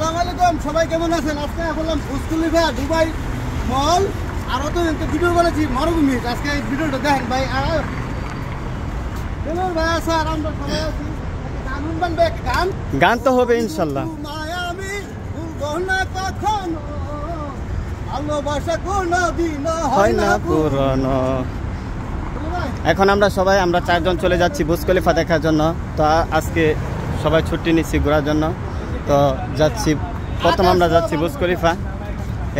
আসসালামু আলাইকুম, সবাই কেমন আছেন? আজকে বললাম বুর্জ খলিফা দুবাই মল আর অত ভিডিও করেছি মরুভূমি। আজকে এই ভিডিওটা দেখেন ভাই। ভাই আছে আর আমরা সবাই আছি। গান শুনবেন, গান গান তো হবে ইনশাল্লাহ। আমি ভুলবো না কখনো, ভালোবাসা কোনোদিন হয় না পুরনো। এখন আমরা সবাই চারজন চলে যাচ্ছি বুর্জ খলিফা দেখার জন্য। তো আজকে সবাই ছুটি নিচ্ছি ঘোরার জন্য। তো যাচ্ছি, প্রথম আমরা যাচ্ছি বুর্জ খলিফা।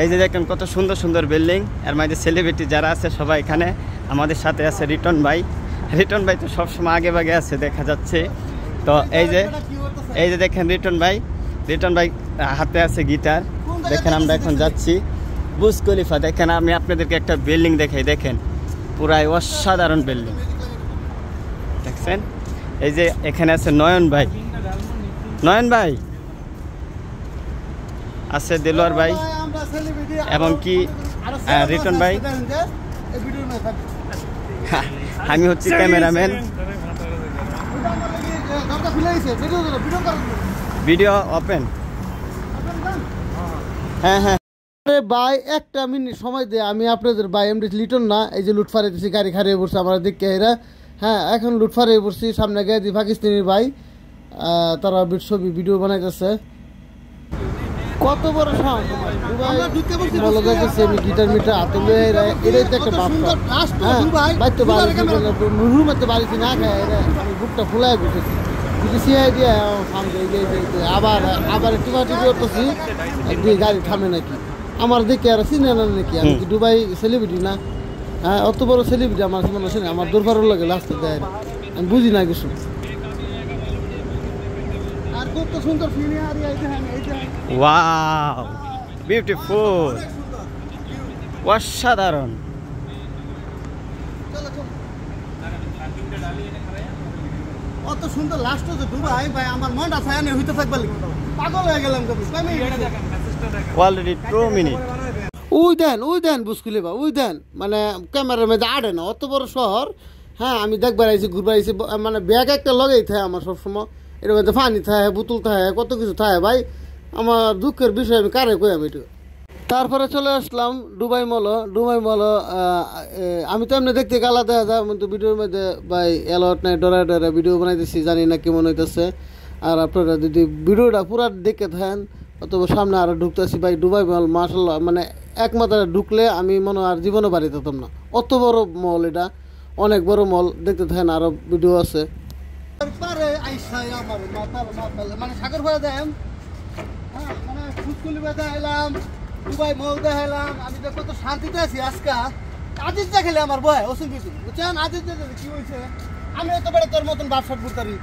এই যে দেখেন কত সুন্দর সুন্দর বিল্ডিং, এর মধ্যে সেলিব্রিটি যারা আছে সবাই এখানে। আমাদের সাথে আছে রিটন ভাই। রিটন ভাই তো সবসময় আগে ভাগে আছে, দেখা যাচ্ছে। তো এই যে দেখেন রিটন ভাই হাতে আছে গিটার। দেখেন আমরা এখন যাচ্ছি বুর্জ খলিফা। দেখেন আমি আপনাদেরকে একটা বিল্ডিং দেখাই, দেখেন পুরাই অসাধারণ বিল্ডিং দেখছেন। এই যে এখানে আছে নয়ন ভাই আছে, দেলোয়ার ভাই এবং কি রিটন ভাই। আমি হচ্ছি ক্যামেরাম্যান। Video open. হ্যাঁ ভাই একটা মিনিট সময় দে, আমি আপনাদের ভাই এমডি লিটন না, এই যে লুটফারে দিচ্ছি, গাড়ি খারিয়ে পড়ছে আমার দিকে এরা। হ্যাঁ, এখন লুটফারে পড়ছি, সামনে গিয়ে দিই পাকিস্তানি ভাই, তারা ছবি ভিডিও বানাইতেছে। কত বড় সাউন্ড বলো দেখেছি আমি, গিটার মিটার হাতে লয়ে এটাই তো একটা বাপটা। হ্যাঁ বাইতে বাড়ি রুমেতে বাড়িতে না খায় এরা, আমি বুকটা ফুলাই উঠেছি সিআই দিয়ে আবার টিপি করতেছি, গাড়ি থামে নাকি আমার দিকে আর চিনে না নাকি, আমি কি দুবাই সেলিব্রিটি না? হ্যাঁ, অত বড় সেলিব্রিটি আমার মনে আছে, আমার দুর্ভার লাগে লাস্টে দেয়, আমি বুঝি না কিছু। আর কত সুন্দর সিনারি, ওয়াও বিউটিফুল, অসাধারণ। অত সুন্দর লাস্ট হচ্ছে দুবাই ভাই, আমার মনটা ছায়ানে হইতে থাকবে, পাগল হয়ে গেলাম। Already 2 minute. ওই দেন বুর্জ খলিফা, ওই দেন মানে ক্যামেরার মধ্যে আড়ে না, অত বড় শহর। হ্যাঁ, আমি দেখবার আইছি, ঘুরবার আইছি, মানে ব্যাগ একটা লগেই থাকে আমার সবসময়, এর মধ্যে পানি থাকে, বোতল থাকে, কত কিছু থাকে ভাই। আমার দুঃখের বিষয়, আমি কারে কই আমি এটা। তারপরে চলে আসলাম দুবাই মল। আমি তো এমনি দেখতে গালা দেখা যায়, কিন্তু ভিডিওর মধ্যে ভাই অ্যালার্ট নাই, ডরা ভিডিও বানাইতেছি, জানি না কেমন হইতেছে। আর আপনারা যদি ভিডিওটা পুরা দেখে থাকেন, অথবা সামনে আরও ঢুকতেছি ভাই দুবাই মল, মাশাআল্লাহ, মানে একমাত্র ঢুকলে আমি মনে আর জীবনে বাড়ি যেতাম না, অত বড় মল এটা, অনেক বড় মল। দেখতে থাকেন, আরও ভিডিও আছে। মানে সাগর ভরা দেয়, হ্যাঁ, মানে বুর্জ খলিফা দেখাইলাম, দুবাই মল দেখাইলাম, আমি তো কত শান্তিতে আছি আজকে। আজিজ দেখাইলে আমার বয় অসুবিধা, বুঝছেন? আজিজ কি হয়েছে, আমি এত বড় তোর মতন ব্যবসা করতারি।